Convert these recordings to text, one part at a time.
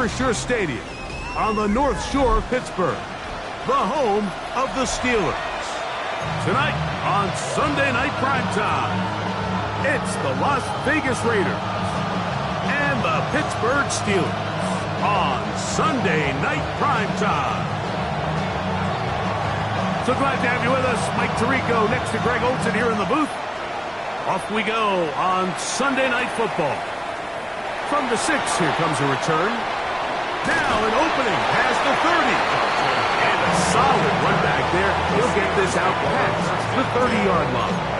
Acrisure Stadium on the North Shore of Pittsburgh, the home of the Steelers. Tonight on Sunday Night Primetime, it's the Las Vegas Raiders and the Pittsburgh Steelers on Sunday Night Primetime. So glad to have you with us. Mike Tirico next to Greg Olsen here in the booth. Off we go on Sunday Night Football. From the 6, here comes a return. Now an opening past the 30. And a solid run back there. He'll get this out past the 30-yard line.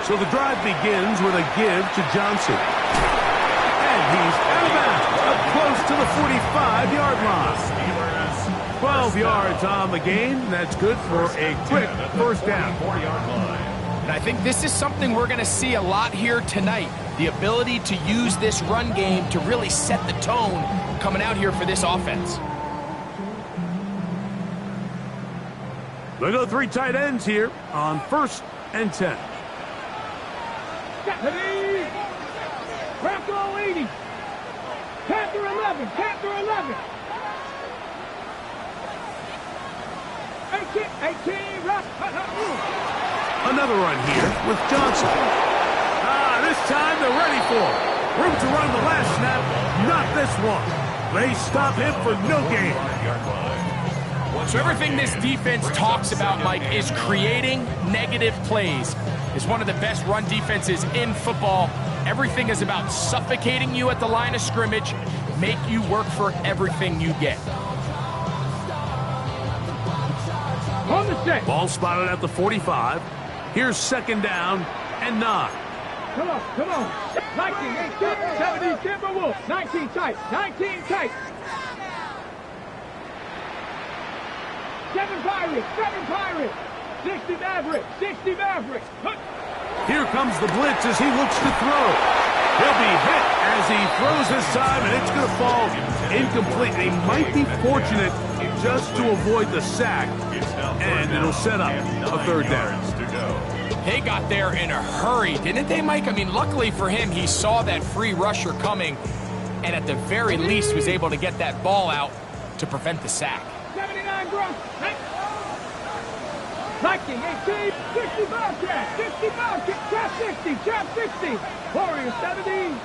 So the drive begins with a give to Johnson. And he's out of bounds, up close to the 45-yard line. 12 yards on the game. That's good for a quick first down. And I think this is something we're going to see a lot here tonight. The ability to use this run game to really set the tone coming out here for this offense. They go 3 tight ends here on 1st and 10. Panther 80. Panther 11. Panther 11. 18. Another run here with Johnson. This time they're ready for it. Room to run the last snap. Not this one. They stop him for no gain. So everything this defense talks about, Mike, is creating negative plays. It's one of the best run defenses in football. Everything is about suffocating you at the line of scrimmage, make you work for everything you get. On the set. Ball spotted at the 45. Here's 2nd down and 9. Come on. 19, 18, 70, Timberwolves. 19 tight. 19 tight. 7 Pirates. 60 Mavericks. Here comes the blitz as he looks to throw. He'll be hit as he throws this time, and it's going to fall incomplete. He might be fortunate just to avoid the sack, and it'll set up a 3rd down. They got there in a hurry, didn't they, Mike? I mean, luckily for him, he saw that free rusher coming, and at the very least was able to get that ball out to prevent the sack. 79 Gronk. 19, 18, 65 trap 60. Warriors 70.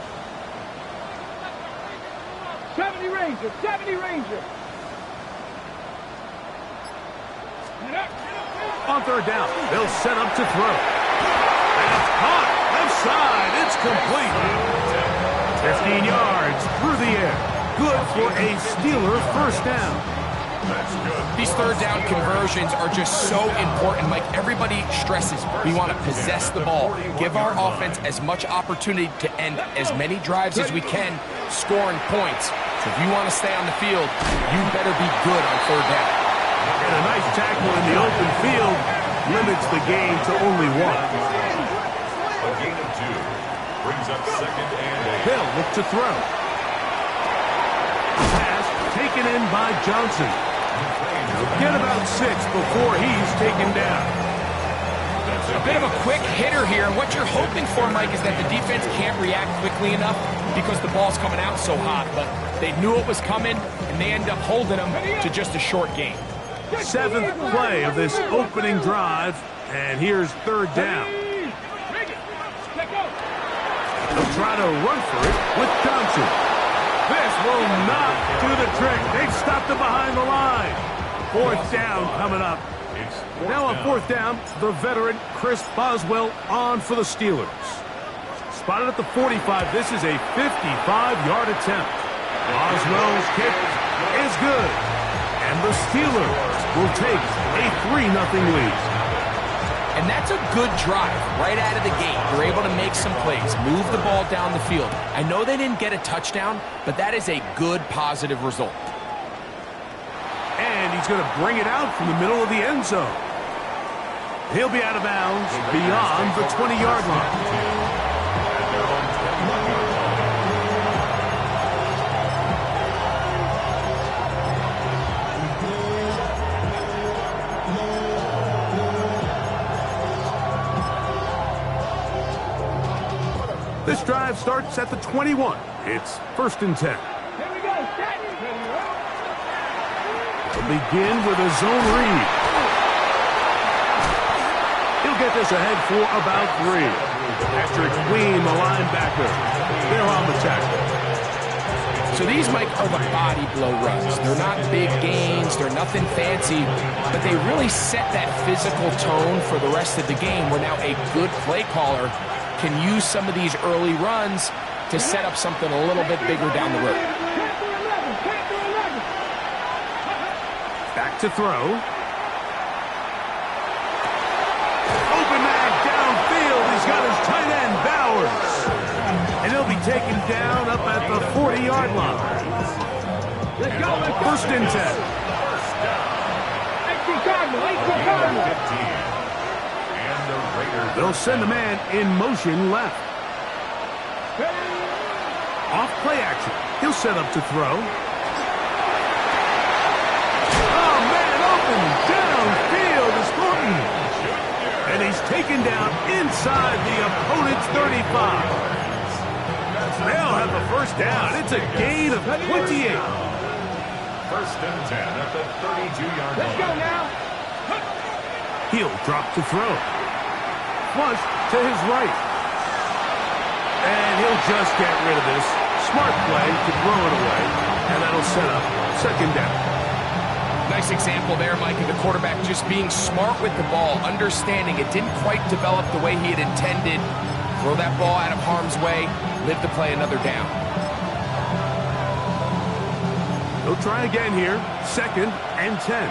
70 Rangers. On 3rd down, they'll set up to throw. And it's caught. Left side. It's complete. 15 yards through the air. Good for a Steeler 1st down. These 3rd down conversions are just so important, Mike. Everybody stresses we want to possess the ball, give our offense as much opportunity to end as many drives as we can, scoring points. So if you want to stay on the field, you better be good on 3rd down. And a nice tackle in the open field limits the gain to only 1. A gain of 2 brings up 2nd and 8. Hill look to throw. Pass taken in by Johnson. Get about 6 before he's taken down. A bit of a quick hitter here, and what you're hoping for, Mike, is that the defense can't react quickly enough because the ball's coming out so hot, but they knew it was coming, and they end up holding them to just a short gain. 7th play of this opening drive, and here's 3rd down. They'll try to run for it with Johnson. This will not do the trick. They've stopped him behind the line. 4th down coming up. Now on 4th down, the veteran Chris Boswell on for the Steelers. Spotted at the 45. This is a 55-yard attempt. Boswell's kick is good. And the Steelers will take a 3-0 lead. And that's a good drive right out of the gate. You're able to make some plays, move the ball down the field. I know they didn't get a touchdown, but that is a good, positive result. And he's going to bring it out from the middle of the end zone. He'll be out of bounds beyond the 20-yard line. This drive starts at the 21. It's 1st and 10. Here we go. Set. They'll begin with a zone read. He'll get this ahead for about 3. Patrick Queen, the linebacker. They're on the tackle. So these, Mike, are the body blow runs. They're not big gains. They're nothing fancy. But they really set that physical tone for the rest of the game where now a good play caller can use some of these early runs to set up something a little bit bigger down the road. Back to throw. Open man downfield. He's got his tight end, Bowers. And he'll be taken down up at the 40-yard line. Let's go. 1st and 10. 18 Cardinal. 18 Cardinal. And the Raiders. They'll send a man in motion left. Off play action. He'll set up to throw. Oh, man, open downfield is Thornton. And he's taken down inside the opponent's 35. They'll have the 1st down. It's a gain of 28. 1st and 10 at the 32-yard line. Let's go now. He'll drop to throw. Flush to his right. And he'll just get rid of this. Smart play to throw it away. And that'll set up 2nd down. Nice example there, Mike, of the quarterback just being smart with the ball, understanding it didn't quite develop the way he had intended. Throw that ball out of harm's way, live to play another down. He'll try again here. 2nd and 10.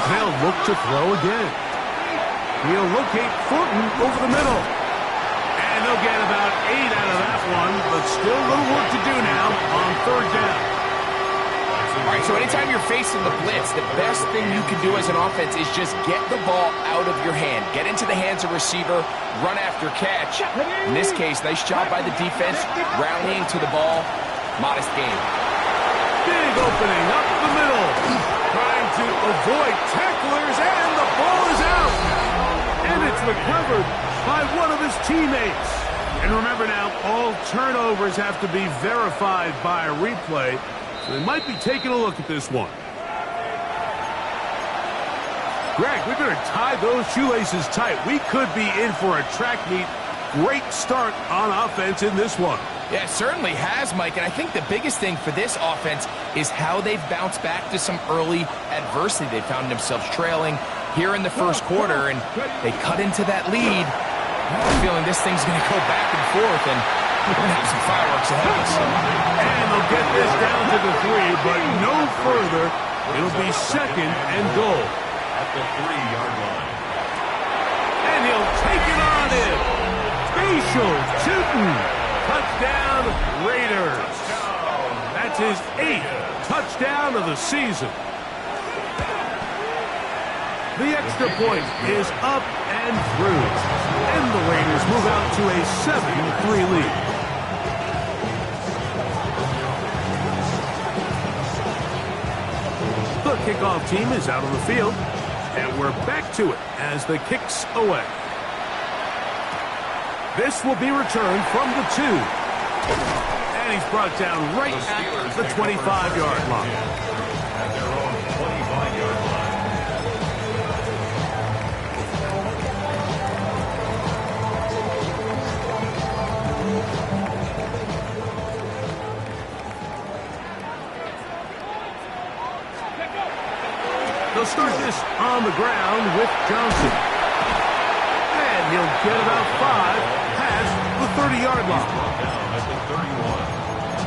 They'll look to throw again. He'll locate Thornton over the middle. And they'll get about 8 out of that one, but still a little work to do now on 3rd down. All right, so anytime you're facing the blitz, the best thing you can do as an offense is just get the ball out of your hand. Get into the hands of receiver, run after catch. In this case, nice job by the defense, rallying to the ball. Modest gain. Big opening up the middle. Trying to avoid tacklers, and the ball is out. And it's recovered by one of his teammates. And remember now, all turnovers have to be verified by a replay. So they might be taking a look at this one. Greg, we better tie those shoelaces tight. We could be in for a track meet. Great start on offense in this one. Yeah, it certainly has, Mike, and I think the biggest thing for this offense is how they've bounced back to some early adversity. They found themselves trailing here in the 1st quarter, and they cut into that lead. I'm feeling this thing's going to go back and forth, and we're going to have some fireworks ahead of us. And they'll get this down to the 3, but no further. It'll be 2nd and goal. At the 3-yard line. And he'll take it on in. Facial shooting. Touchdown, Raiders. That's his 8th touchdown of the season. The extra point is up and through. And the Raiders move out to a 7-3 lead. The kickoff team is out on the field. And we're back to it as the kick's away. This will be returned from the 2. And he's brought down right at the 25-yard line. At their own 25-yard line. They'll start this on the ground with Johnson. And he'll get about 5 past the 30-yard line. Down at the 31.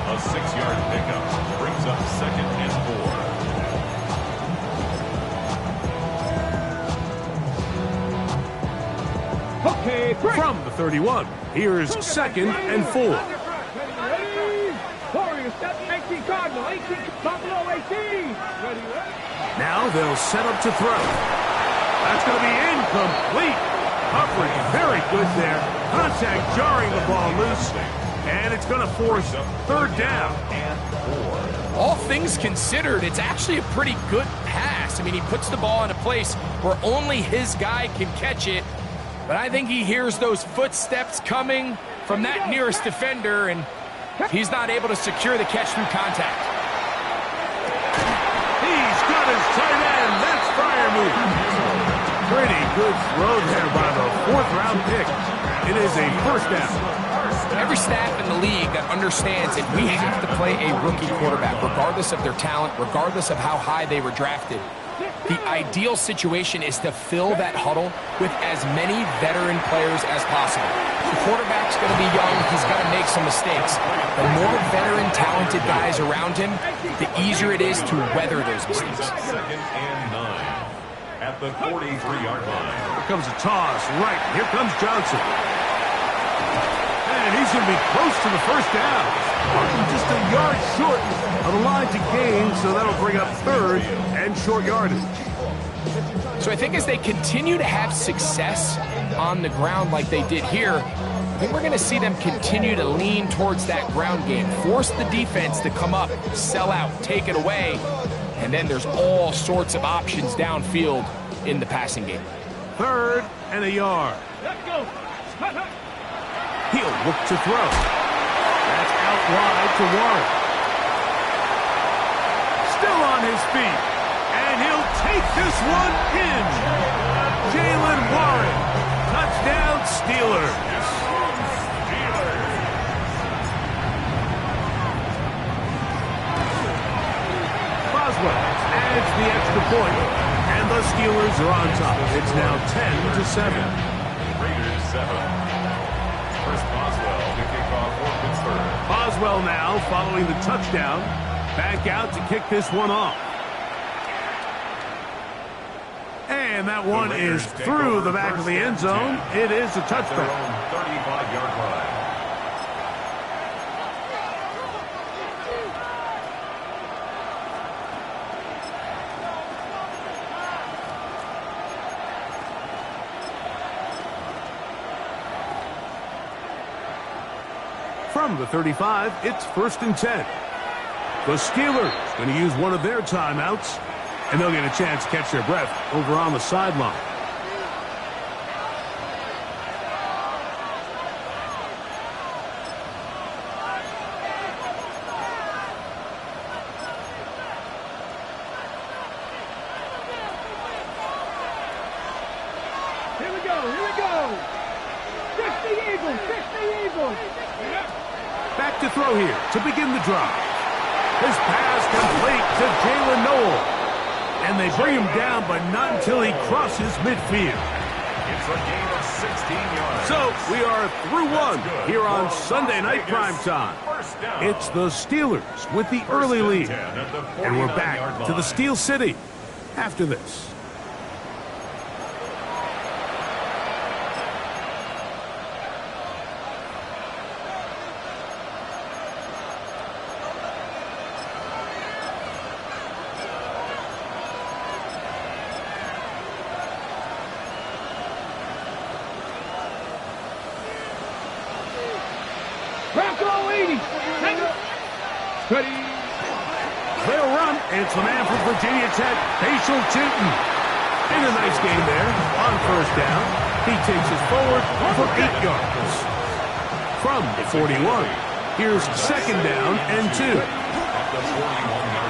A 6-yard pickup brings up 2nd and 4. Okay, break. From the 31, here's 2nd and 4. Ready? Warriors, 18 Cardinal, 18 Buffalo, 18. Ready? Now they'll set up to throw. That's going to be incomplete. Coverage very good there. Contact jarring the ball loose. And it's going to force 3rd down. And 4. All things considered, it's actually a pretty good pass. I mean, he puts the ball in a place where only his guy can catch it. But I think he hears those footsteps coming from that nearest defender, and he's not able to secure the catch through contact. He's got his tight end. That's fire move. Pretty good throw there by the fourth-round pick. It is a first down. Every staff in the league that understands that we have to play a rookie quarterback, regardless of their talent, regardless of how high they were drafted. The ideal situation is to fill that huddle with as many veteran players as possible. The quarterback's going to be young. He's going to make some mistakes. The more veteran, talented guys around him, the easier it is to weather those mistakes. Second and 9 at the 43-yard line. Here comes a toss. Right. Here comes Johnson. And he's going to be close to the first down. Just a yard short of the line to gain, so that'll bring up third and short yardage. So I think as they continue to have success on the ground like they did here, I think we're going to see them continue to lean towards that ground game, force the defense to come up, sell out, take it away, and then there's all sorts of options downfield in the passing game. Third and a yard. Let's go. He'll look to throw. That's out wide to Warren. Still on his feet. And he'll take this one in. Jalen Warren. Touchdown Steelers. Boswell adds the extra point. And the Steelers are on top. It's now 10-7. Raiders 7. First Boswell to kick off for Pittsburgh. Boswell now following the touchdown. Back out to kick this one off. And that one is through the back of the end zone. It is a touchdown. Their own 35-yard line. From the 35, it's 1st and 10. The Steelers going to use one of their timeouts, and they'll get a chance to catch their breath over on the sideline. Here we go. Here we go. 60 Eagles. 60 Eagles. Back to throw here to begin the drive. His pass complete to Jalen Noel. And they bring him down, but not until he crosses midfield. It's a gain of 16 yards. So we are through one here on Sunday Night Primetime. It's the Steelers with the early lead. And we're back to the Steel City after this. Ready. They'll run. It's the man from Virginia Tech, Facial Tootin. And a nice game there on first down. He takes us forward for 8 yards. From the 41, here's second down and 2.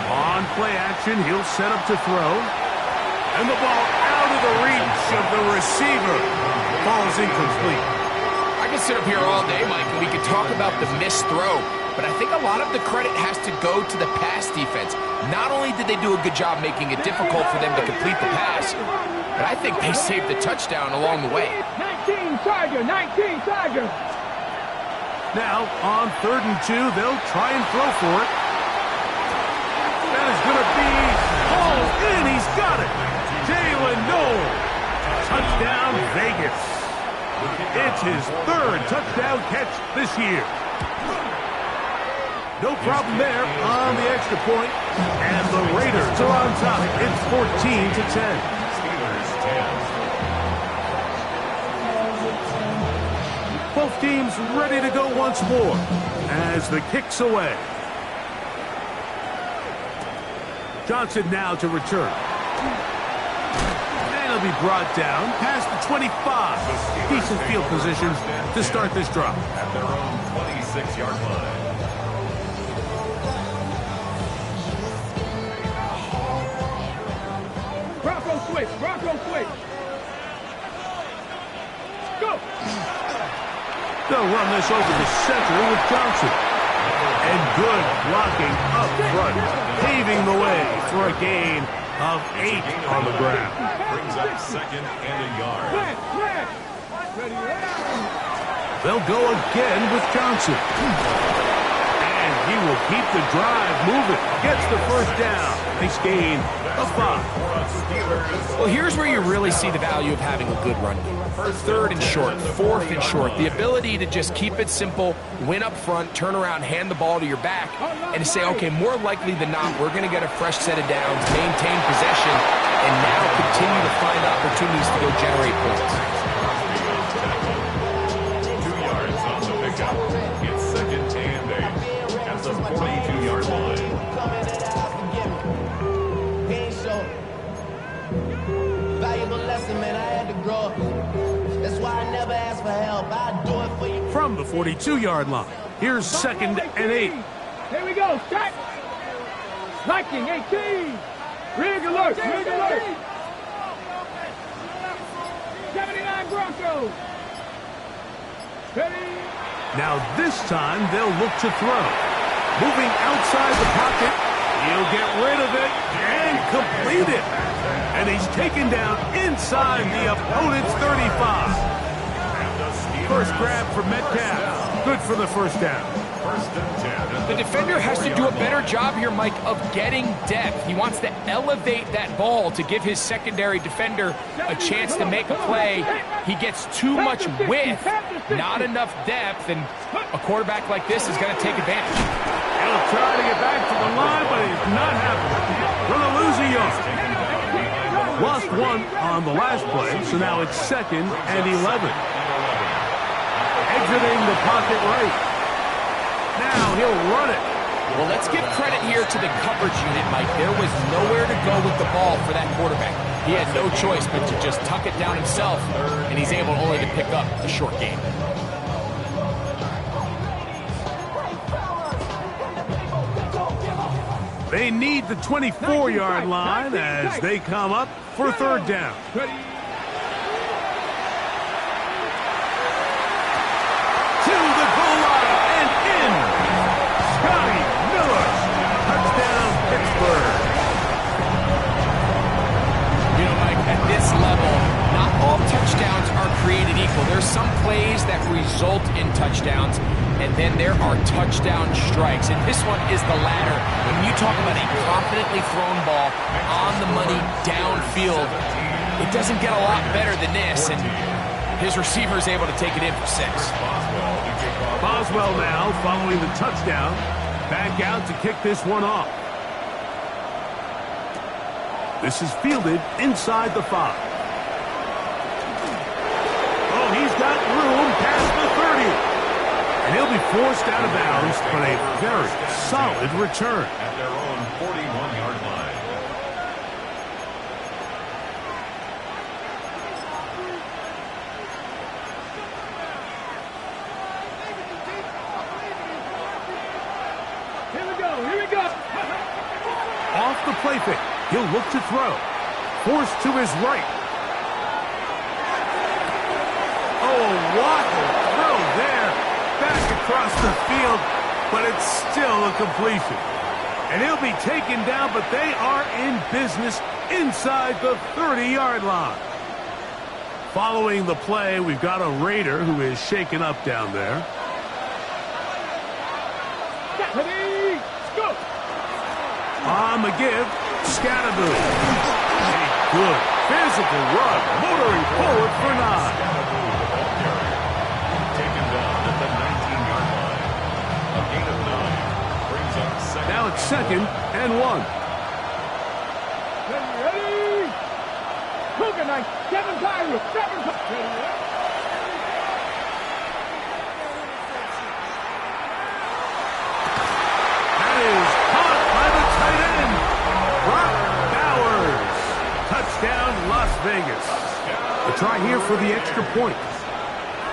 On play action, he'll set up to throw. And the ball out of the reach of the receiver. Ball's incomplete. I could sit up here all day, Mike, and we could talk about the missed throw. But I think a lot of the credit has to go to the pass defense. Not only did they do a good job making it difficult for them to complete the pass, but I think they saved the touchdown along the way. 19 Tiger. 19 Tiger. Now, on 3rd and 2, they'll try and throw for it. That is going to be hauled in. He's got it. Jalen Noel. Touchdown, Vegas. It's his 3rd touchdown catch this year. No problem there on the extra point. And the Raiders are on top. It's 14-10. Steelers 10. Both teams ready to go once more as the kick's away. Johnson now to return. And They'll be brought down past the 25. Decent field position to start this drive. At their own 26-yard line. Bronco switch. Bronco switch. Go. They'll run this over the center with Johnson. And good blocking up front, paving the way for a gain of 8 on the ground. Brings up 2nd and a yard. They'll go again with Johnson. And he will keep the drive moving. Gets the first down. Nice gain of 5. Well, here's where you really see the value of having a good run game. 3rd and short, 4th and short. The ability to just keep it simple, win up front, turn around, hand the ball to your back, and to say, okay, more likely than not, we're going to get a fresh set of downs, maintain possession, and now continue to find opportunities to go generate points. 2 yards on the pickup. It's 2nd and 8. At the 42-yard line. Valuable lesson, man. I had to grow up. That's why I never ask for help. I do it for you. From the 42-yard line, here's 2nd and 8. Here we go. Shot. Liking 18. Rig alert. Rig alert. 79 Broncos. Ready. Now this time they'll look to throw. Moving outside the pocket, he'll get rid of it and complete it. And he's taken down inside the opponent's 35. First grab for Metcalf. Good for the first down. 1st and 10. The defender has to do a better job here, Mike, of getting depth. He wants to elevate that ball to give his secondary defender a chance to make a play. He gets too much width, not enough depth, and a quarterback like this is going to take advantage. He'll try to get back to the line, but it's not happening. Gonna lose a yard. Lost 1 on the last play, so now it's 2nd and 11. Exiting the pocket right. Now he'll run it. Well, let's give credit here to the coverage unit, Mike. There was nowhere to go with the ball for that quarterback. He had no choice but to just tuck it down himself, and he's able only to pick up a short gain. They need the 24-yard line as they come up for 3rd down. Ready. To the goal line and in. Scotty Miller. Touchdown, Pittsburgh. You know, Mike, at this level, not all touchdowns are created equal. There's some plays that result in touchdowns, and then there are touchdown strikes. And this one is the latter. When you talk about a confidently thrown ball on the money downfield, it doesn't get a lot better than this. And his receiver is able to take it in for 6. Boswell now following the touchdown. Back out to kick this one off. This is fielded inside the 5. Oh, he's got room past the 30. And he'll be forced out of bounds, but a very solid return. At their own 41-yard line. Here we go. Here we go. Off the play fake. He'll look to throw. Forced to his right. Oh, what a throw there. Back across the field, but it's still a completion. And he'll be taken down, but they are in business inside the 30-yard line. Following the play, we've got a Raider who is shaken up down there. Ready. Go. On the give, Scatterboo. A good physical run, motoring forward for 9. Now it's 2nd and 1. Ready. Hook night. 7 Pirates. 7 Pirates. That is caught by the tight end, Brock Bowers. Touchdown, Las Vegas. A try here for the extra point.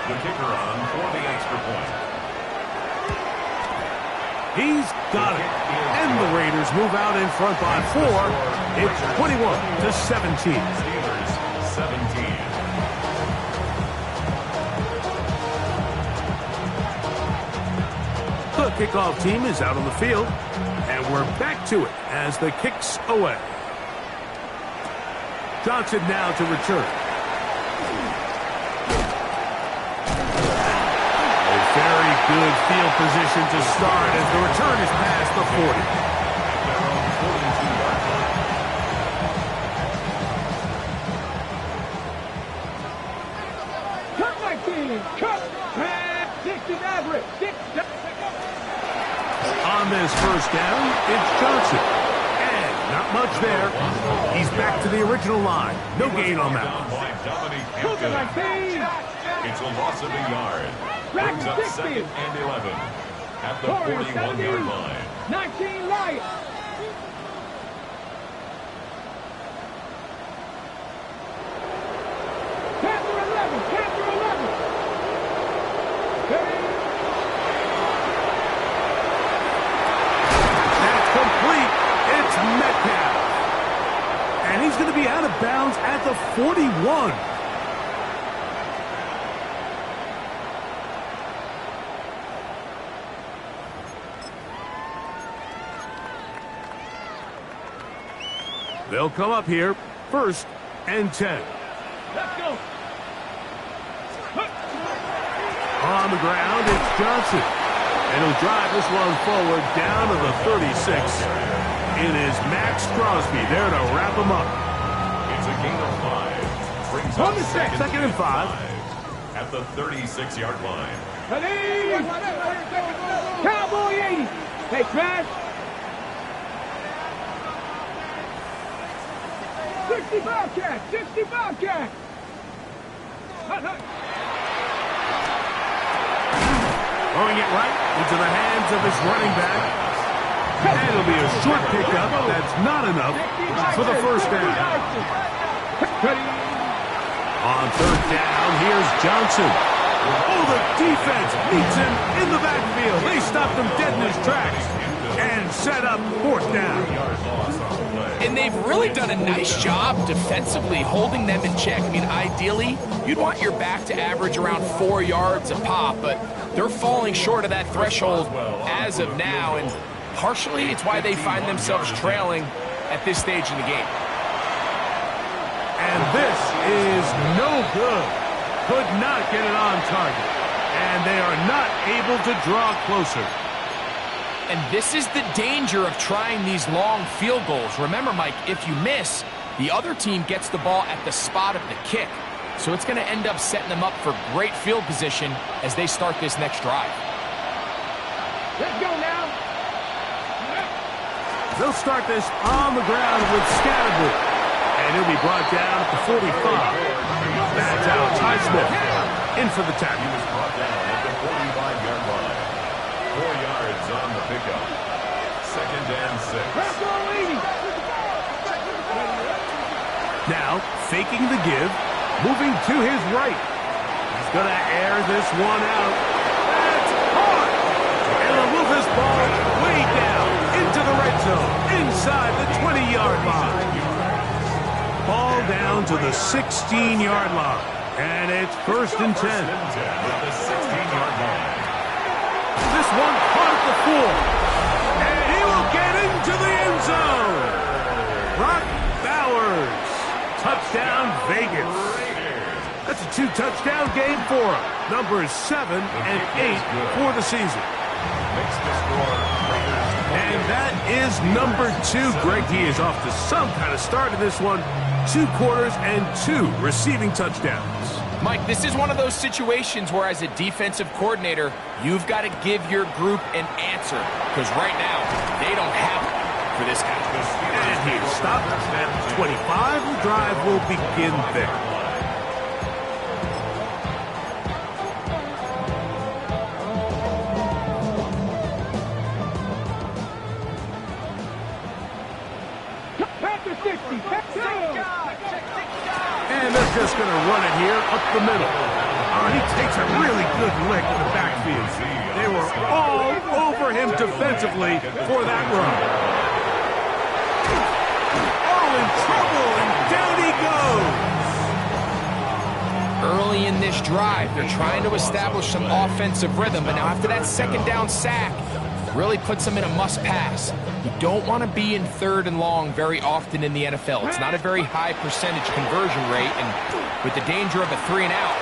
The kicker on for the extra point. He's got it. And the Raiders move out in front by 4. It's 21-17. Steelers 17. The kickoff team is out on the field, and we're back to it as the kick's away. Johnson now to return. A very good field position to start as the return is past the 40. Cut my team. Cut. Man, 6 is average. 6. On this first down, it's Johnson. And not much there. He's back to the original line. No gain on that one. Cut my team. It's a loss of a yard. Brings up 2nd and 11 at the 41-yard line. 19 Lions. Capture 11. Capture 11. That's complete. It's Metcalf. And he's going to be out of bounds at the 41. They'll come up here, 1st and 10. Let's go. On the ground, it's Johnson. And he'll drive this one forward down to the 36. It is Max Crosby there to wrap him up. It's a gain of 5. Brings up 2nd and 5. at the 36-yard line. Cowboy 80. Hey, Trash. 65 cat. 65 cat. Throwing it right into the hands of his running back. And it'll be a short pickup. That's not enough for the first down. On 3rd down, here's Johnson. Oh, the defense meets him in the backfield. They stopped him dead in his tracks and set up 4th down. And they've really done a nice job defensively holding them in check. I mean, ideally, you'd want your back to average around 4 yards a pop, but they're falling short of that threshold as of now, and partially it's why they find themselves trailing at this stage in the game. And this is no good. Could not get it on target. And they are not able to draw closer. And this is the danger of trying these long field goals. Remember, Mike, if you miss, the other team gets the ball at the spot of the kick. So it's going to end up setting them up for great field position as they start this next drive. Let's go now. They'll start this on the ground with Scattergood. And he'll be brought down at the 45. That's out. Ty Smith in for the tackle. He was brought down at the 45-yard line. 4 yards on the pickup. 2nd and 6. Now, faking the give, moving to his right. He's going to air this one out. That's hard. And he'll move this ball way down into the red zone, inside the 20-yard line. Ball down to the 16-yard line. And it's 1st and 10. At the 16-yard line. This one caught at the 4. And he will get into the end zone. Brock Bowers. Touchdown, Vegas. That's a 2-touchdown game for him. Numbers 7 and 8 for the season. And that is number 2. Greg, he is off to some kind of start in this one. 2 quarters and 2 receiving touchdowns. Mike, this is one of those situations where as a defensive coordinator, you've got to give your group an answer. Because right now, they don't have it for this guy. And he's stopped at 25. The drive will begin there. And they're just going to run it here up the middle. Oh, he takes a really good lick in the backfield. They were all over him defensively for that run. Oh, in trouble, and down he goes. Early in this drive, they're trying to establish some offensive rhythm, but now after that second down sack, really puts them in a must-pass. You don't want to be in 3rd and long very often in the NFL. It's not a very high percentage conversion rate, and with the danger of a 3-and-out,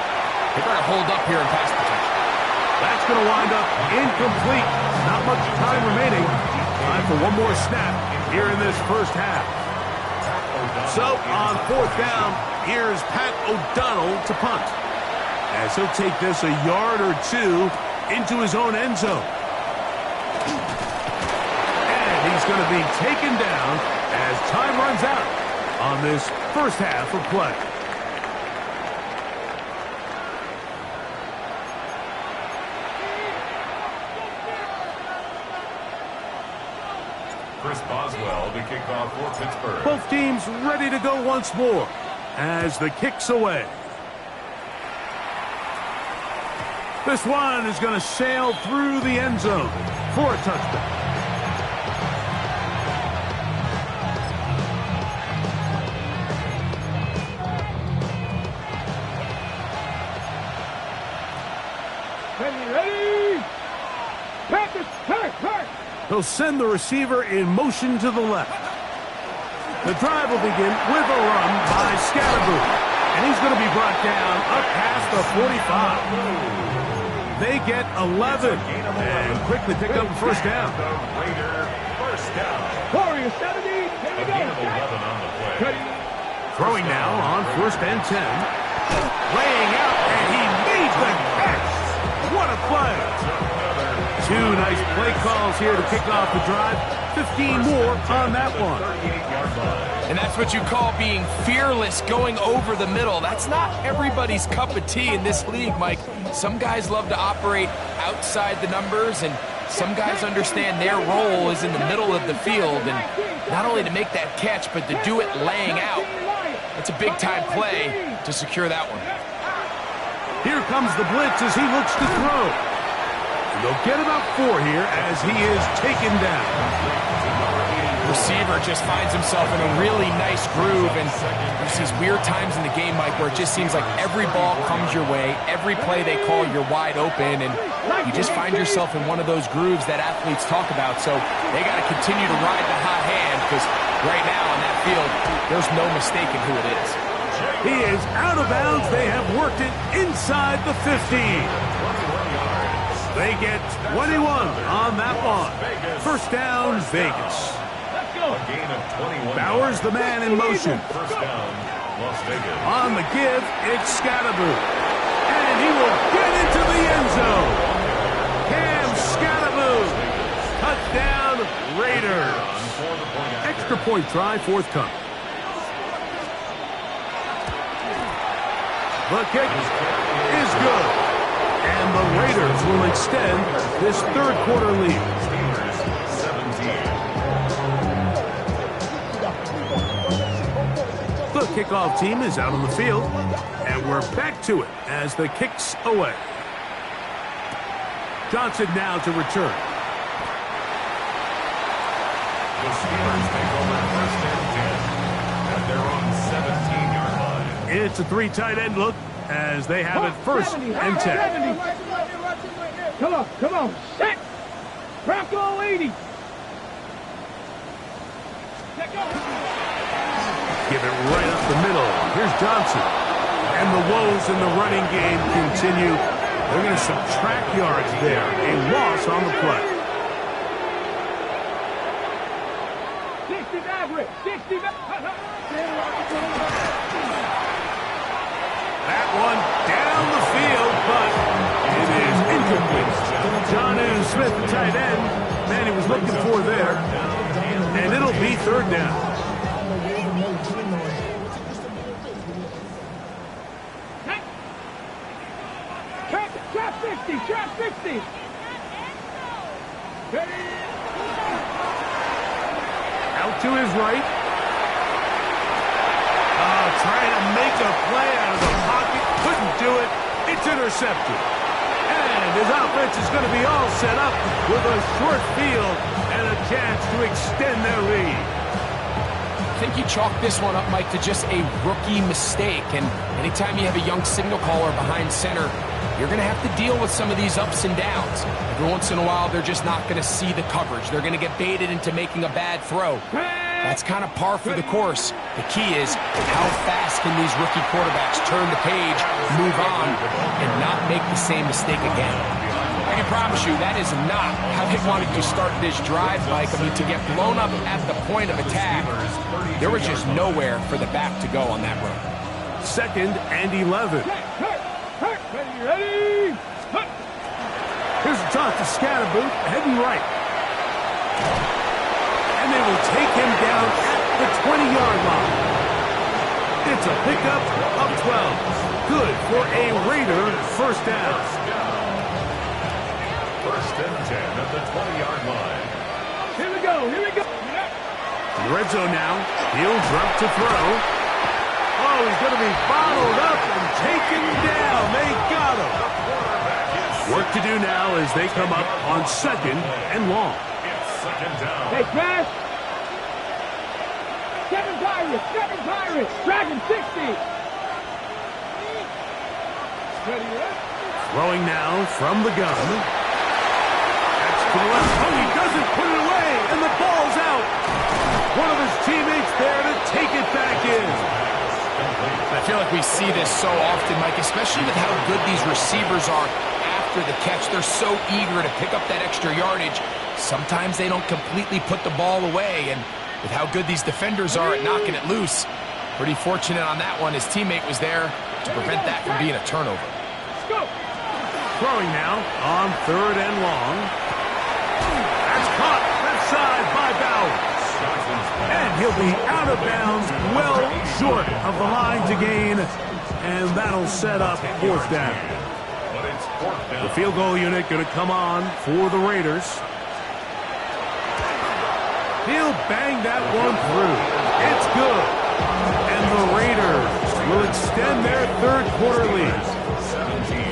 they better hold up here in pass protection. That's going to wind up incomplete. Not much time remaining. Time for one more snap here in this first half. So, on 4th down, here's Pat O'Donnell to punt, as he'll take this a yard or two into his own end zone. And he's going to be taken down as time runs out on this first half of play. Chris Boswell to kick off for Pittsburgh. Both teams ready to go once more as the kick's away. This one is going to sail through the end zone for a touchdown. Ready? Practice, hurt. He'll send the receiver in motion to the left. The drive will begin with a run by Scatterboo. And he's going to be brought down up past the 45. They get 11 and quickly pick up the first down. First down. Warrior 70, here we go. 11 on the play. Throwing now on 1st and 10. Laying out, and he made the catch. What a play. 2 nice play calls here to kick off the drive. 15 more on that one. And that's what you call being fearless, going over the middle. That's not everybody's cup of tea in this league, Mike. Some guys love to operate outside the numbers, and some guys understand their role is in the middle of the field, and not only to make that catch, but to do it laying out. That's a big-time play to secure that one. Here comes the blitz as he looks to throw. And they'll get about 4 here as he is taken down. Receiver just finds himself in a really nice groove, and there's these weird times in the game, Mike, where it just seems like every ball comes your way, every play they call, you're wide open, and you just find yourself in one of those grooves that athletes talk about. So they got to continue to ride the hot hand, because right now on that field, there's no mistaking who it is. He is out of bounds. They have worked it inside the 15. They get 21 on that one. First down, Vegas. A gain of 21. Bowers, the man in motion. First down, Las Vegas. On the give, it's Scatterboo. And he will get into the end zone. Cam Scatterboo. Touchdown, Raiders. Extra point try forthcoming. The kick is good. And the Raiders will extend this 3rd quarter lead. The kickoff team is out on the field, and we're back to it as the kick's away. Johnson now to return. The Steelers take over 1st and 10 at their own 17-yard line. It's a 3 tight end look as they have it 1st and 10. Come on, set. Bronco 80. Give it right up the middle. Here's Johnson. And the woes in the running game continue. They're going to subtract yards there. A loss on the play. 60 average. 60 That one down the field, but it is incomplete. Jonnu Smith, the tight end, man he was looking for there. And it'll be 3rd down. Trap 60. Out to his right. trying to make a play out of the pocket. Couldn't do it. It's intercepted. And his offense is going to be all set up with a short field and a chance to extend their lead. I think you chalk this one up, Mike, to just a rookie mistake. And anytime you have a young signal caller behind center, you're going to have to deal with some of these ups and downs. Every once in a while, they're just not going to see the coverage. They're going to get baited into making a bad throw. That's kind of par for the course. The key is how fast can these rookie quarterbacks turn the page, move on, and not make the same mistake again. I can promise you that is not how they wanted to start this drive, Mike. I mean, to get blown up at the point of attack, there was just nowhere for the back to go on that run. 2nd and 11. Ready? Here's a toss to Scatterboot, heading right. And they will take him down at the 20-yard line. It's a pickup of 12. Good for a Raider first down. 1st and 10 at the 20-yard line. Here we go. Red zone now. He'll drop to throw. Oh, he's going to be followed up and taken down. They got him. Work to do now as they come up on 2nd and long. It's 2nd down. Hey, Crash. 7 Pirates. Dragon 60. Ready, right? Throwing now from the gun. That's to the left. Oh, he doesn't put it away, and the ball's out. One of his teammates there to take it back in. I feel like we see this so often, Mike, especially with how good these receivers are after the catch. They're so eager to pick up that extra yardage. Sometimes they don't completely put the ball away, and with how good these defenders are at knocking it loose, pretty fortunate on that one. His teammate was there to prevent that from being a turnover. Throwing now on 3rd and long. That's caught left side by Bowers. And he'll be out of bounds, well short of the line to gain. And that'll set up 4th down. The field goal unit going to come on for the Raiders. He'll bang that one through. It's good. And the Raiders will extend their 3rd quarter lead.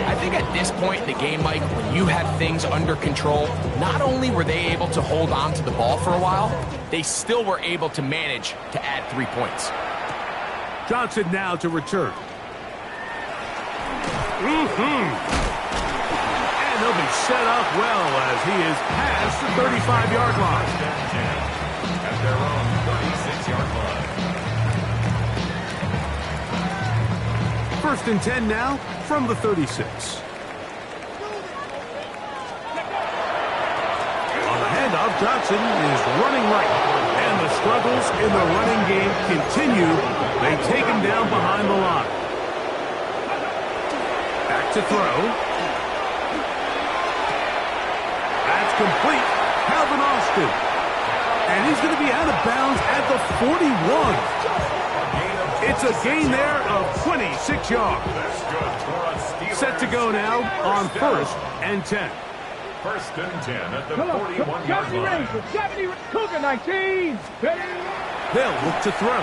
I think at this point in the game, Mike, when you have things under control, not only were they able to hold on to the ball for a while, they still were able to manage to add 3 points. Johnson now to return. And he'll be set up well as he is past the 35-yard line. At their own 36-yard line. 1st and 10 now from the 36. On the handoff, Johnson is running right. And the struggles in the running game continue. They take him down behind the line. Back to throw. That's complete. Calvin Austin. And he's going to be out of bounds at the 41. It's a gain there of 26 yards. Set to go now on 1st and 10. 1st and 10 at the 41-yard line. 70 Cougar 19. They'll look to throw.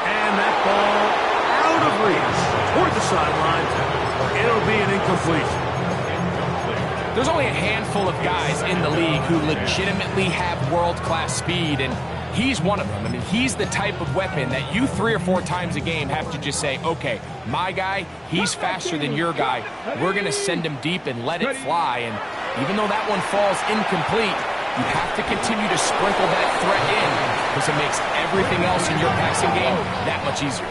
And that ball out of reach toward the sidelines. It'll be an incompletion. There's only a handful of guys in the league who legitimately have world-class speed, and he's one of them. I mean, he's the type of weapon that you 3 or 4 times a game have to just say, okay, my guy, he's faster than your guy. We're going to send him deep and let it fly. And even though that one falls incomplete, you have to continue to sprinkle that threat in because it makes everything else in your passing game that much easier.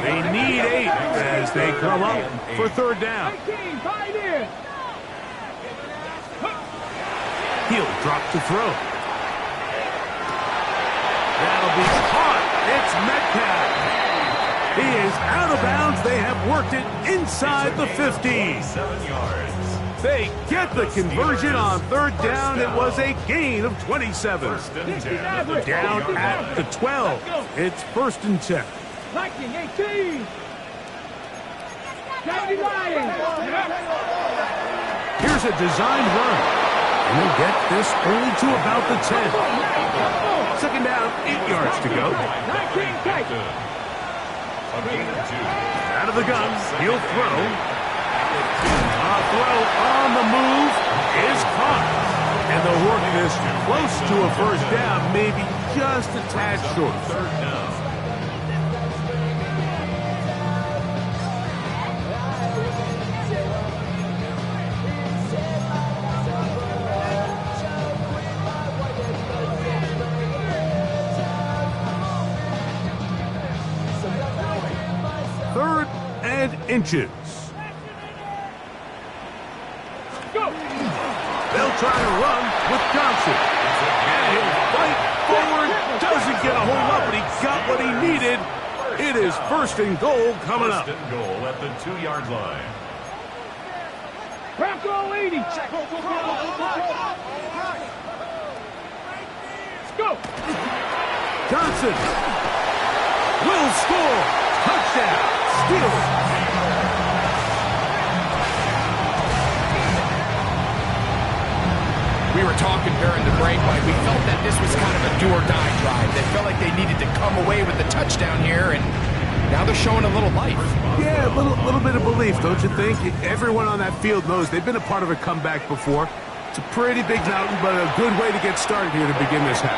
They need 8 as they come up for 3rd down. He'll drop to throw. That'll be caught. It's Metcalf. He is out of bounds. They have worked it inside the 15. 7 yards. They get the conversion on 3rd down. It was a gain of 27. Down at the 12. It's 1st and 10. Viking 18. 70 Lions. Here's a designed run. And they'll get this only to about the 10. Second down, 8 yards to go. 19 tight. Out of the gun, he'll throw. A throw on the move is caught. And they'll work this close to a first down, maybe just a tad short. Third down. Third and inches. Go. They'll try to run with Johnson. And he'll fight forward. Doesn't get a hold up, but he got what he needed. It is first and goal coming up. First and goal at the 2-yard line. Crack all 80. Let's go. Johnson will score. Touchdown. Steelers. We were talking during the break, Mike. We felt that this was kind of a do-or-die drive. They felt like they needed to come away with the touchdown here, and now they're showing a little life. Yeah, a little bit of belief, don't you think? Everyone on that field knows they've been a part of a comeback before. It's a pretty big mountain, but a good way to get started here to begin this half.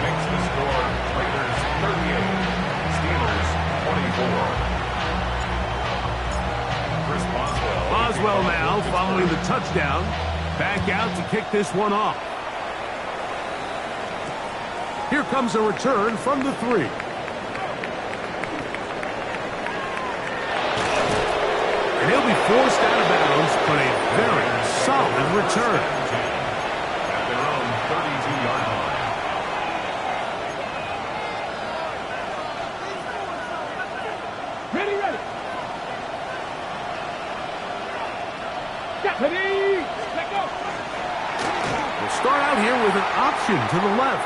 Makes the score Raiders 38, Steelers 24. Chris Boswell. Boswell now following the touchdown. Back out to kick this one off. Here comes a return from the 3. And he'll be forced out of bounds, but a very solid return. At their own 32-yard line. Ready, ready. Get ready. Let go. We'll start out here with an option to the left.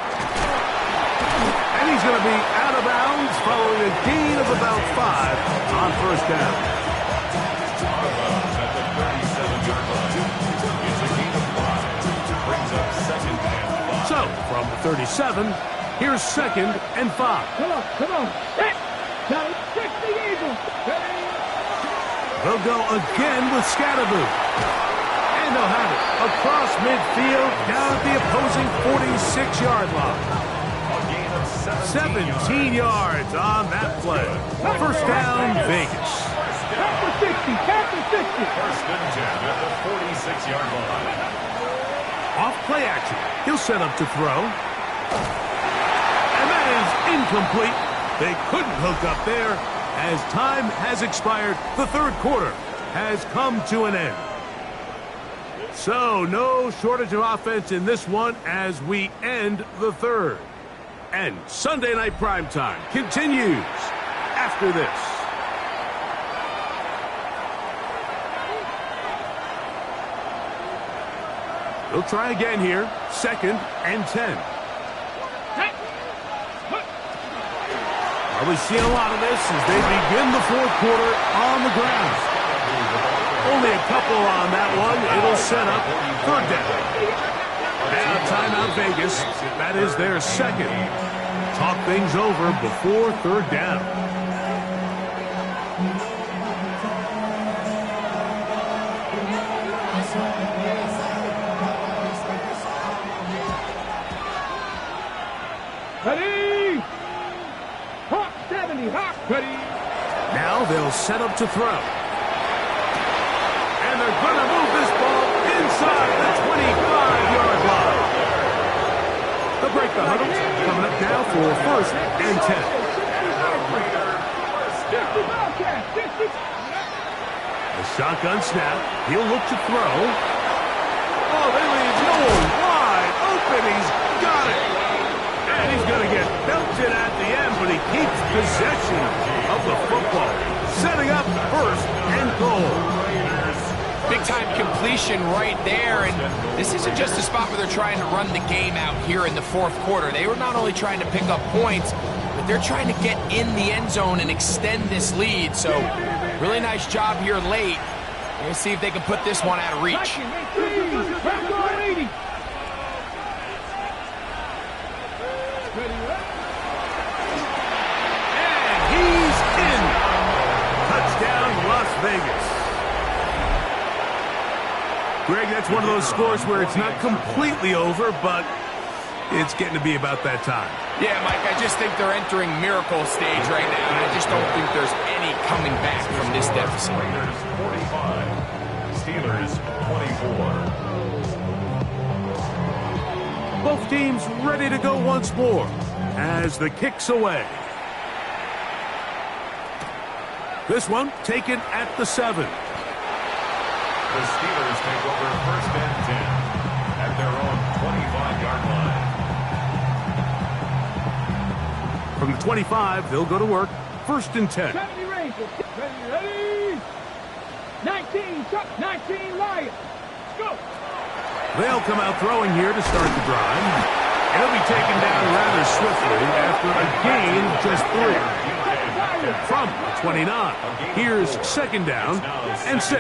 And he's going to be out of bounds following a gain of about 5 on first down. At the 37-yard line. It's a gain of 5. Brings up second and 5. So, from the 37, here's second and 5. Come on, come on. Hit. Now, 60 Eagles. Ready. They'll go again with Scatterboot. And they'll have it across midfield down at the opposing 46-yard line. A gain of 17 yards on that play. First down, Vegas. Back for 60. Back for 60. First and 10 at the 46-yard line. Off play action. He'll set up to throw. And that is incomplete. They couldn't hook up there as time has expired. The third quarter has come to an end. So no shortage of offense in this one as we end the third. And Sunday Night Primetime continues after this. They'll try again here. Second and 10. Well, we see a lot of this as they begin the fourth quarter on the ground. Only a couple on that one. It'll set up third down. Now timeout Vegas. That is their second. Talk things over before third down. Ready. Hawk 70. Hawk. Ready. Now they'll set up to throw. And they're going to move this ball inside the 25-yard line. They'll break the huddle. Coming up now for first and 10. The shotgun snap. He'll look to throw. Oh, they leave Noah wide open. He's got it. And he's going to get belted at the end, but he keeps possession of the football. Setting up first and goal. Big-time completion right there, and this isn't just a spot where they're trying to run the game out here in the fourth quarter. They were not only trying to pick up points, but they're trying to get in the end zone and extend this lead. So really nice job here late. Let's see if they can put this one out of reach. And he's in. Touchdown, Las Vegas. Greg, that's one of those scores where it's not completely over, but it's getting to be about that time. Yeah, Mike, I just think they're entering miracle stage right now, and I just don't think there's any coming back from this deficit. Raiders 45, Steelers 24. Both teams ready to go once more as the kick's away. This one taken at the 7. The Steelers take over first and 10 at their own 25-yard line. From the 25, they'll go to work. First and 10. 70 Rangers. Ready? 19, Chuck. 19, Lions. Go. They'll come out throwing here to start the drive. He'll be taken down rather swiftly after a gain of just 3. From the 29, here's second down and 6.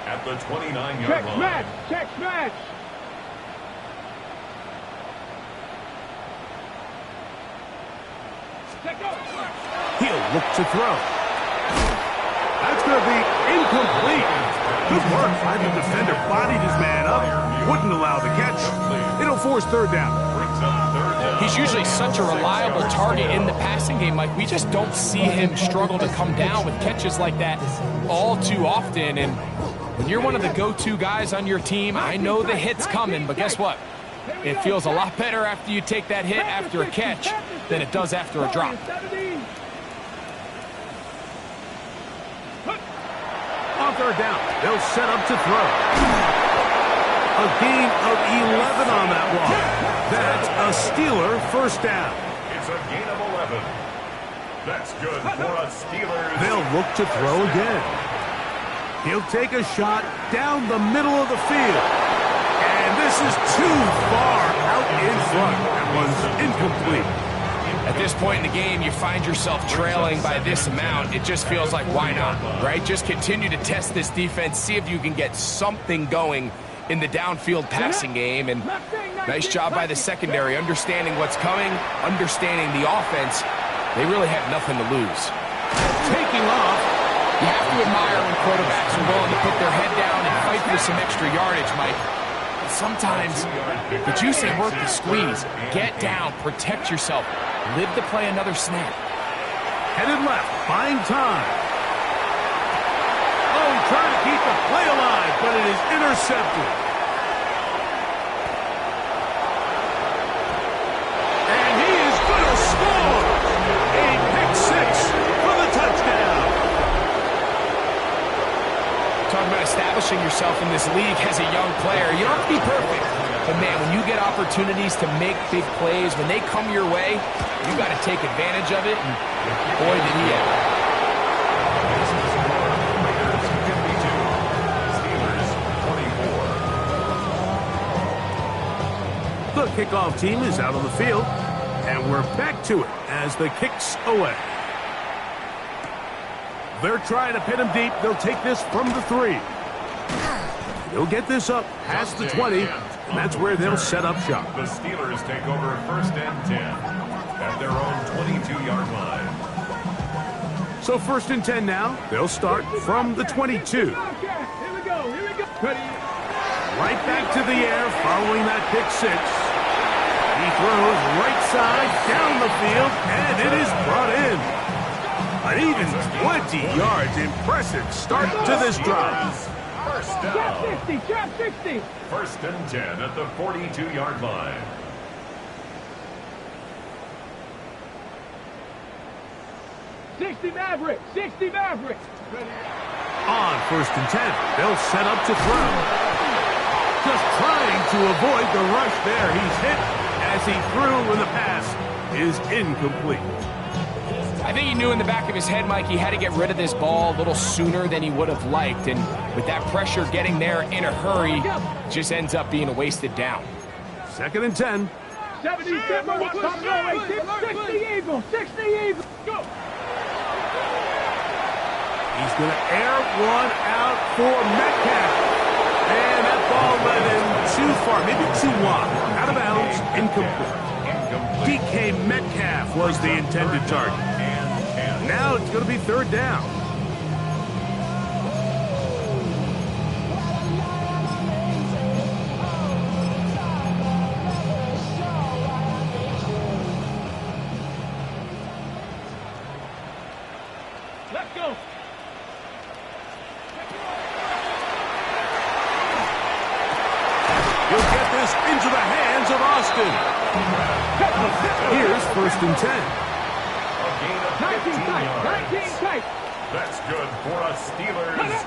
At the 29-yard Check line. smash. Check smash. Check go. He'll look to throw. That's going to be incomplete. Good work. The defender bodied his man up, wouldn't allow the catch. It'll force third down. Brings up third down. He's usually such a reliable target in the passing game, Mike. We just don't see him struggle to come down with catches like that all too often. And when you're one of the go-to guys on your team, I know the hit's coming, but guess what? It feels a lot better after you take that hit after a catch than it does after a drop. On third down, they'll set up to throw. A gain of 11 on that one. That's a Steeler first down. It's a gain of 11. That's good for a Steelers. They'll look to throw again. He'll take a shot down the middle of the field. And this is too far out in front. That one's incomplete. At this point in the game, you find yourself trailing by this amount. It just feels like, why not, right? Just continue to test this defense, see if you can get something going in the downfield passing game. And nice job by the secondary, understanding what's coming, understanding the offense. They really have nothing to lose. Taking off. You have to admire when quarterbacks are willing to put their head down and fight for some extra yardage, Mike. But sometimes the juice ain't worth the squeeze. Get down, protect yourself, live to play another snap. Headed left, buying time. Oh, trying to keep the play alive, but it is intercepted. And he is going to score. A pick 6 for the touchdown. Talking about establishing yourself in this league as a young player. You don't have to be perfect. But, man, when you get opportunities to make big plays, when they come your way, you got to take advantage of it. And, boy, did he ever. The kickoff team is out on the field, and we're back to it as the kick's away. They're trying to pin him deep. They'll take this from the 3. They'll get this up past the 20, and that's where they'll set up shop. The Steelers take over first and 10 at their own 22-yard line. So first and 10 now. They'll start from the 22. Here we go. Ready? Right back to the air following that pick 6. He throws right side down the field, and it is brought in. An even 20 yards. Impressive start to this drive. First Trap down. 60, trap 60. First and 10 at the 42-yard line. Sixty Maverick. On first and 10, they'll set up to throw. Just trying to avoid the rush there. He's hit as he threw when the pass is incomplete. I think he knew in the back of his head, Mike, he had to get rid of this ball a little sooner than he would have liked. And with that pressure getting there in a hurry, just ends up being a wasted down. Second and 10. 70 Timber. 60 Eagles. 60 Eagles. Go. He's going to air one out for Metcalf. And that ball led him too far, maybe too wide. Out of bounds, incomplete. DK Metcalf was the intended target. Now it's going to be third down. Let's go. He'll get this into the hands of Austin. Here's first and 10. A gain of 19 15 tight. yards. 19 tight. That's good for a Steelers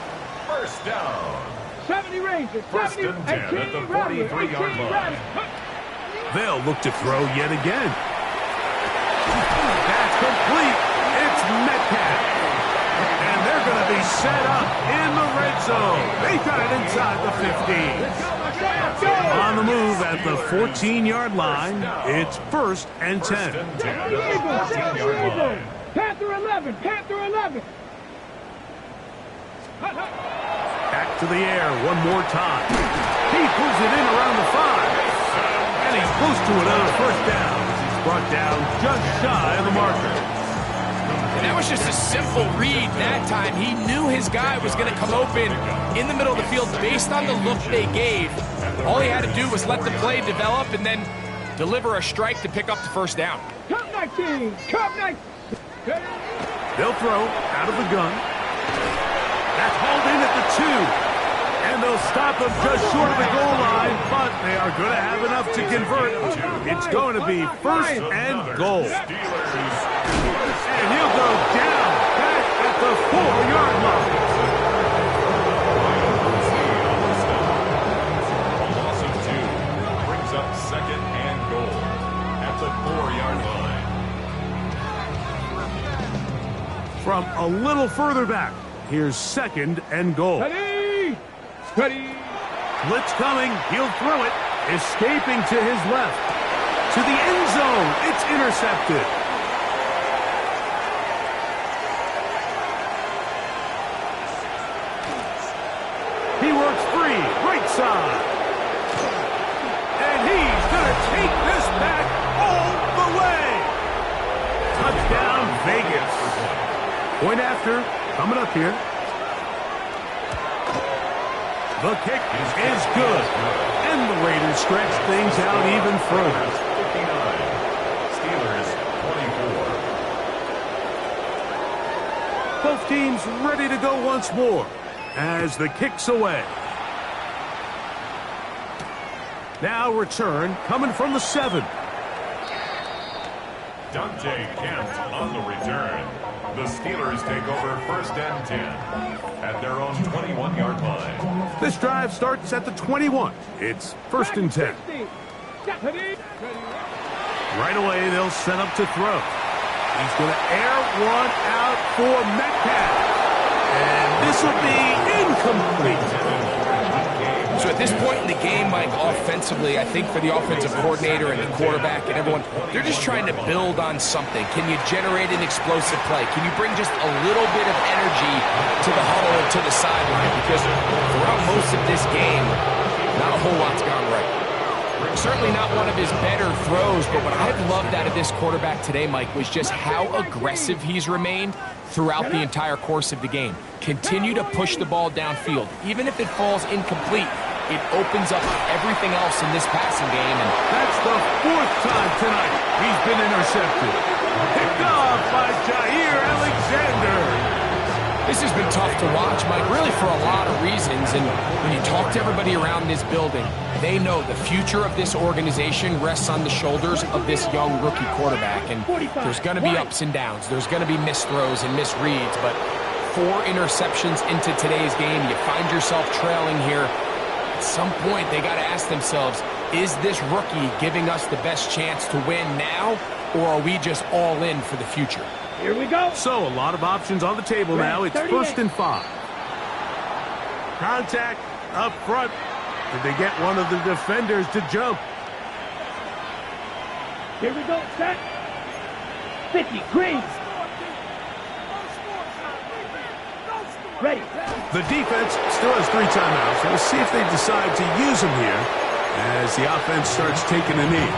first down. 70 Rangers. First 70 and 10 at the 43-yard line. They'll look to throw yet again. That's complete. It's Metcalf. And they're going to be set up in the red zone. They got it inside the 15. On the move at the 14-yard line, it's first and 10. First and 10 at the 14-yard line. Panther 11. Panther 11. Back to the air one more time. He pulls it in around the 5. And he's close to another first down. He's brought down just shy of the marker. And that was just a simple read that time. He knew his guy was going to come open in the middle of the field based on the look they gave. All he had to do was let the play develop and then deliver a strike to pick up the first down. Cup 19. Cup 19. They'll throw out of the gun. That's hauled in at the 2. And they'll stop him just short of the goal line, but they are going to have enough to convert. It's going to be first and goal. And he'll go down back at the 4-yard line. A loss of 2 brings up second and goal at the 4-yard line. From a little further back, here's second and goal. Ready. Ready. Blitz coming. He'll throw it. Escaping to his left. To the end zone. It's intercepted. He works free. Right side. And he's going to take this back all the way. Touchdown, Vegas. Point after. Coming up here. The kick is good. And the Raiders stretch things out even further. 59. Steelers 24. Both teams ready to go once more as the kick's away. Now return coming from the 7. Dante Kent on the return. The Steelers take over first and 10 at their own 21-yard line. This drive starts at the 21. It's first and 10. Right away, they'll set up to throw. He's going to air one out for Metcalf. And this will be incomplete. So at this point in the game, Mike, offensively, I think for the offensive coordinator and the quarterback and everyone, they're just trying to build on something. Can you generate an explosive play? Can you bring just a little bit of energy to the huddle and to the sideline? Because throughout most of this game, not a whole lot's gone right. Certainly not one of his better throws, but what I've loved out of this quarterback today, Mike, was just how aggressive he's remained throughout the entire course of the game. Continue to push the ball downfield. Even if it falls incomplete, it opens up everything else in this passing game. And that's the 4th time tonight he's been intercepted. Picked off by Jair Alexander. This has been tough to watch, Mike, really for a lot of reasons. And when you talk to everybody around this building, they know the future of this organization rests on the shoulders of this young rookie quarterback. And there's going to be ups and downs. There's going to be missed throws and misreads. But 4 interceptions into today's game, you find yourself trailing here. At some point, they got to ask themselves, is this rookie giving us the best chance to win now, or are we just all in for the future? Here we go. So a lot of options on the table now. It's 1st and 5. Contact up front. Did they get one of the defenders to jump? Here we go. Set. 50. Green. Ready. The defense still has 3 timeouts. We'll see if they decide to use them here as the offense starts taking a knee.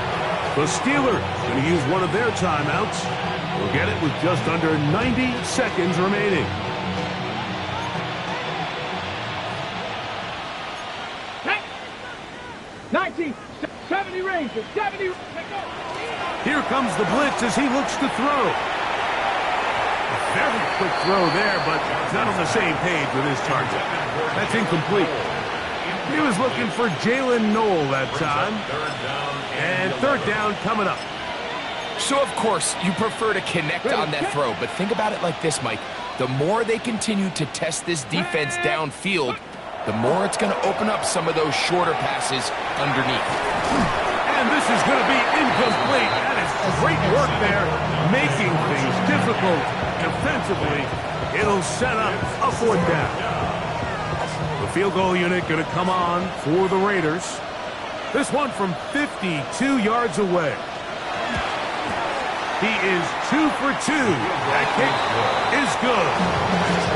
The Steelers going to use one of their timeouts. We'll get it with just under 90 seconds remaining. Hey. 19, 70 Rangers, 70. Here comes the blitz as he looks to throw. A very quick throw there, but not on the same page with his target. That's incomplete. He was looking for Jalen Noel that time. And third down coming up. So, of course, you prefer to connect on that throw, but think about it like this, Mike. The more they continue to test this defense downfield, the more it's going to open up some of those shorter passes underneath. And this is going to be incomplete. That is great work there, making things difficult defensively. It'll set up a fourth down. The field goal unit going to come on for the Raiders. This one from 52 yards away. He is 2 for 2. That kick is good.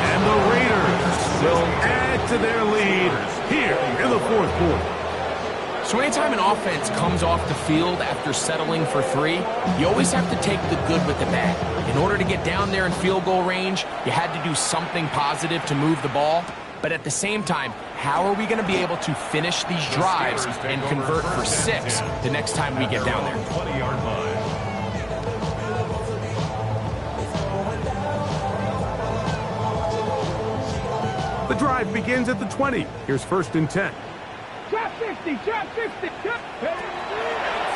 And the Raiders will add to their lead here in the fourth quarter. So anytime an offense comes off the field after settling for 3, you always have to take the good with the bad. In order to get down there in field goal range, you had to do something positive to move the ball. But at the same time, how are we going to be able to finish these drives and convert for 6 the next time we get down there? 20-yard line. The drive begins at the 20. Here's 1st and 10. Drop 60, drop 60.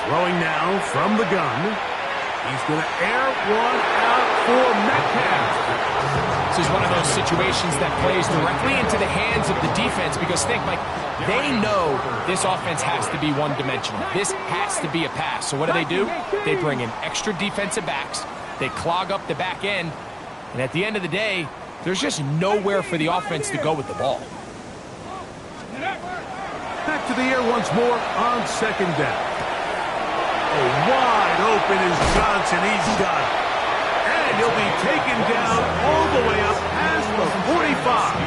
Throwing now from the gun. He's going to air one out for Metcalf. This is one of those situations that plays directly into the hands of the defense because think, Mike, they know this offense has to be one-dimensional. This has to be a pass. So what do? They bring in extra defensive backs. They clog up the back end. And at the end of the day, there's just nowhere for the offense to go with the ball. Back to the air once more on 2nd down. Oh, wide open is Johnson. He's got it. And he'll be taken down all the way up past the 45.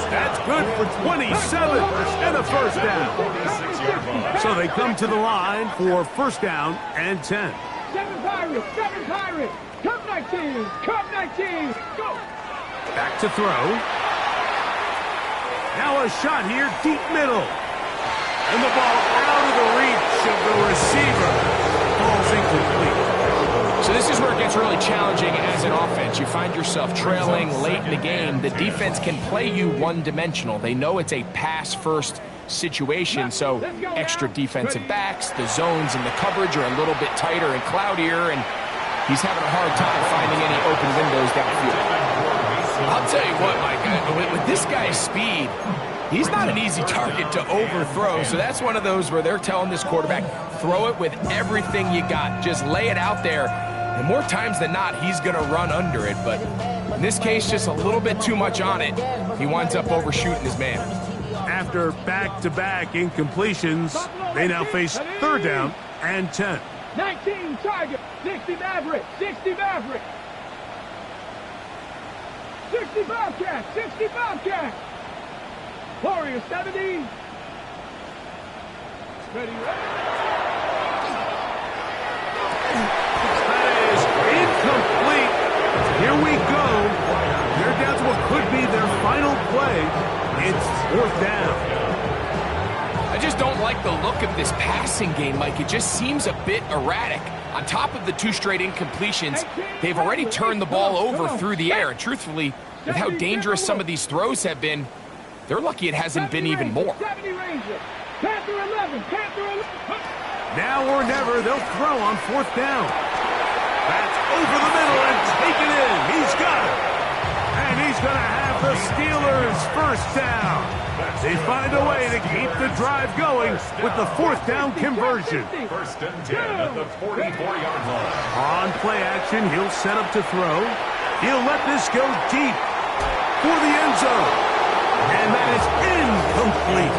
That's good for 27 and a first down. So they come to the line for 1st down and 10. 7 Pirates, 7 Pirates. Come 19, come 19. Go. Back to throw. Now a shot here, deep middle. And the ball out of the reach of the receiver. Ball's incomplete. So this is where it gets really challenging as an offense. You find yourself trailing late in the game. The defense can play you one-dimensional. They know it's a pass-first situation, so extra defensive backs, the zones and the coverage are a little bit tighter and cloudier, and he's having a hard time finding any open windows downfield. I'll tell you what, Mike, with this guy's speed, he's not an easy target to overthrow, so that's one of those where they're telling this quarterback, throw it with everything you got. Just lay it out there, and more times than not, he's going to run under it, but in this case, just a little bit too much on it. He winds up overshooting his man. After back-to-back incompletions, they now face 3rd down and 10. 19 Tiger, 60 Maverick, 60 Maverick. 60 Bobcat, 60 Bobcat. Warrior 70. Ready, That is incomplete. Here we go. They're down to what could be their final play. It's 4th down. I just don't like the look of this passing game, Mike. It just seems a bit erratic. On top of the 2 straight incompletions, they've already turned the ball over through the air. And truthfully, with how dangerous some of these throws have been, they're lucky it hasn't been even more. Now or never, they'll throw on 4th down. That's over the middle and taken in. He's got it. And he's going to have the Steelers' 1st down. They find a way to keep the drive going with the 4th down conversion. 1st and 10 at the 44-yard line. On play action, he'll set up to throw. He'll let this go deep for the end zone. And that is incomplete.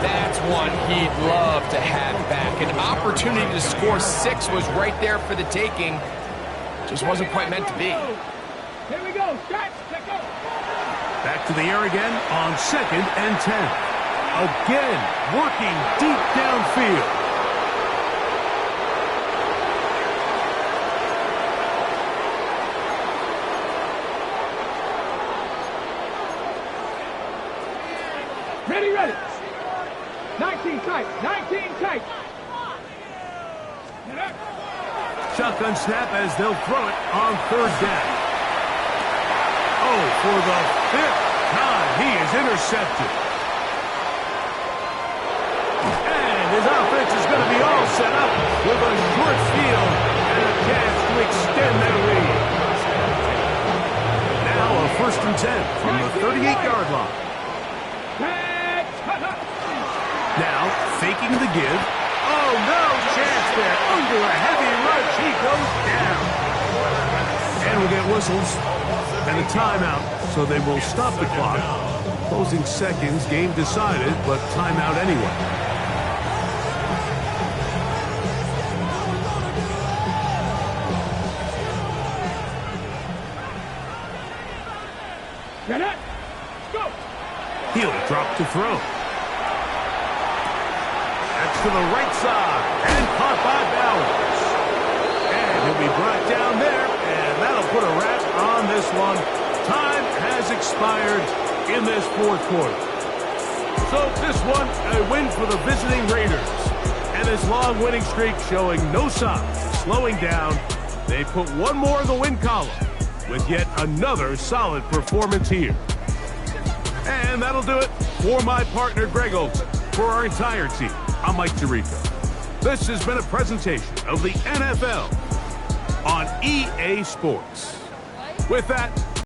That's one he'd love to have back. An opportunity to score 6 was right there for the taking. Just wasn't quite meant to be. Here we go. Strike. Let go. Back to the air again on 2nd and 10. Again, working deep downfield. Ready, ready. 19 tight. 19 tight. Shotgun snap as they'll throw it on 3rd down. Oh, for the 5th time, he is intercepted. And his offense is going to be all set up with a short field and a chance to extend their lead. Now a 1st and 10 from the 38-yard line. Now, faking the give. Oh, no chance there. Under a heavy rush, he goes down. And we'll get whistles and a timeout, so they will stop the clock. Closing seconds, game decided, but timeout anyway. Get it. Go. He'll drop to throw. To the right side, and caught by Bowers. And he'll be brought down there, and that'll put a wrap on this one. Time has expired in this 4th quarter. So this one, a win for the visiting Raiders. And his long winning streak showing no signs of slowing down. They put one more in the win column with yet another solid performance here. And that'll do it for my partner, Greg Olson. For our entire team, I'm Mike Tirico. This has been a presentation of the NFL on EA Sports. With that,